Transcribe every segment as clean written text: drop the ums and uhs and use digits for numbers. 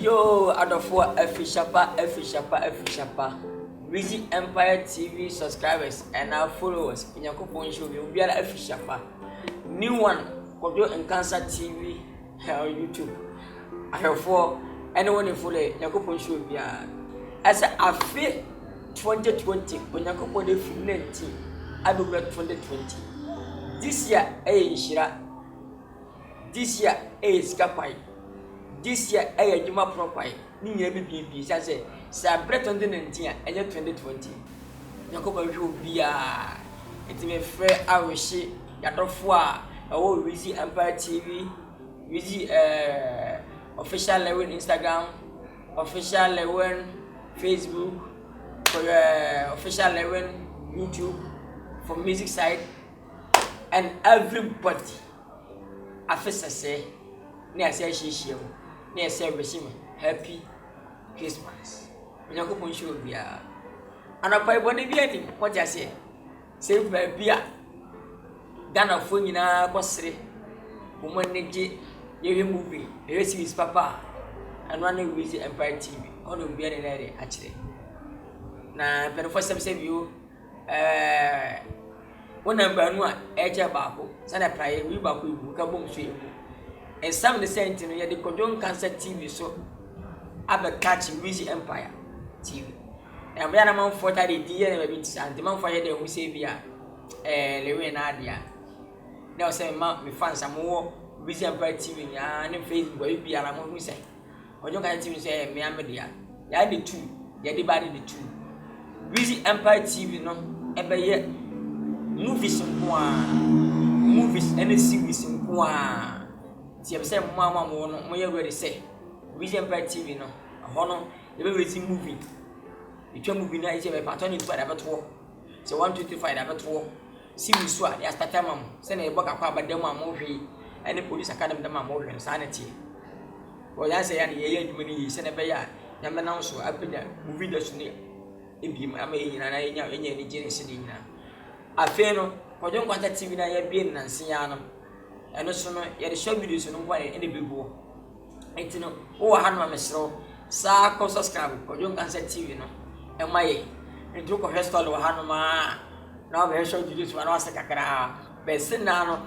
Yo, Adofo Efishapa. Rizzy Empire TV subscribers and our followers. In your coupon show, you'll be at Efishapa. New one, Kojo and Cancer TV on YouTube. I have for anyone in follow your coupon show. As I feel 2020, when your coupon is 19, I will get 2020. This year, Shira. This year, Skapai. This year, Juma Propai. Ni BB, say, Breton 19 and 2020. Yakoba will be it may fair our shit, Yatofua, our Rizzy Empire TV, Rizzy official level Instagram, official level Facebook, official level YouTube, for music side, and everybody. After say, near say she, near say receive happy Christmas. When you go on show beer, and I buy one beer. What I say, save my beer. Dana phone in a costly woman, you movie, the rest is papa, and running with the Empire TV. All of beer in area actually. Now, but first time save you, one number one, Edge Baku, Sana Pray, we Baku, Kabum Street. And some of the same thing, the Kodon Cancer TV, so I've catching Rizzy Empire TV. And when I'm on 40 days, and the man for you, we say, Via Lewin Adia. Now, say, we find some more Rizzy Empire TV, and in Facebook, where you be around, we say, or you can say, me, I'm media. I did two, everybody the two. Rizzy Empire TV, no, ever yet. Movies and series in Kwa. See, I said, Mamma, what you already say. Rizzy Empire TV, no, a honor, the very movie. The two movie night, a pattern is what I ever walk. So 1, 2, 3, 5, I ever walk. See me swat, the Astatamam, send a book about the movie, and the police academy, the mamma, and sanity. Well, I say, and ye, you send a bear, number now, so I put that movie that's near. If you are making an idea in any generation. I feel for don't contact TV na ye bien na siano and also no ye show videos no kwa any bibo etino o hanwa mesro sa ko subscribe ko don't contact TV no e mai into ko hestol wa hanwa na be show videos wa na kakra be sinna no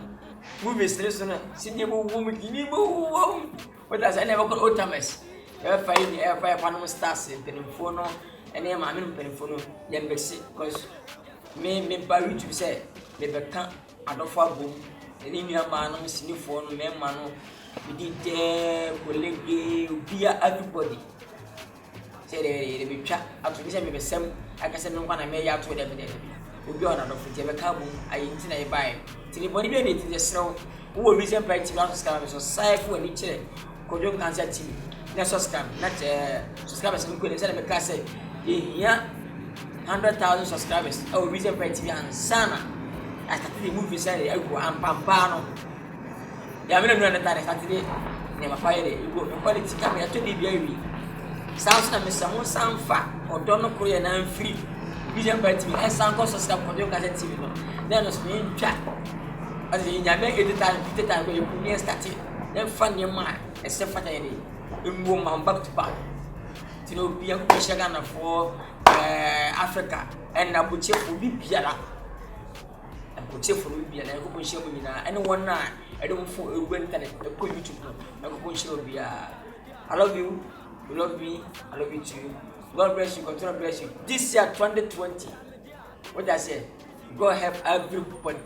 movies no sinye bo wo mi ni bo what does I never got otames e fa ni e fa panum stars telephone ene ma me telephone ye mbesi cause me ba YouTube say me be kan adofo abom eni nua ma no sinifo no me ma no we did colleague obia everybody say they be twa ato say me be sem aka say me kwa na me ya to de obi ona adofo je be ka bom ayi nti na e bai tini body be dey the snow wo Rizzy Empire TV on subscribe so safe we ni kire Kodon Cancer TV na subscribe na subscribe so me say me ka say yeah 100,000 subscribers. Oh, Rizzy Empire TV and Sana. I started the movie say I go and pampano. Yeah, I don't know that I started never fire it. You go quality camera to the baby. Sounds na me sound fat or don't know Korean and free. Rizzy Empire TV and sound subscribe Kodon Cancer TV. Then us me chat. As in ya make it time 50 times when you put me started. Then fund your mind except for the day. You move man back to back. To know be a question for Africa and Abuche will be Piara. Abuche will be an Abuche will be anyone now. I don't for a went and a YouTube. Abuche will be I love you, you love me, I love you too. God bless you, continue to bless you. This year 2020, what I say, God help everybody.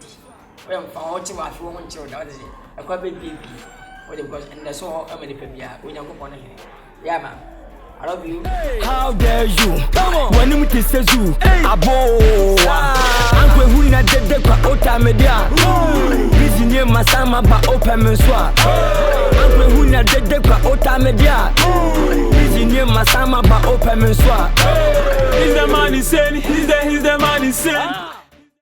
When I'm watching my phone, children, I quite baby. What because and that's all how many people when you go on here. Yeah, man. I love you. How dare you? When you say you, abo. Uncle who na dead kwa ota media. Rizzy nye masama ba open menswa. Uncle who na dead kwa ota media. Rizzy nye masama ba open menswa. He's the man insane. He's the man insane.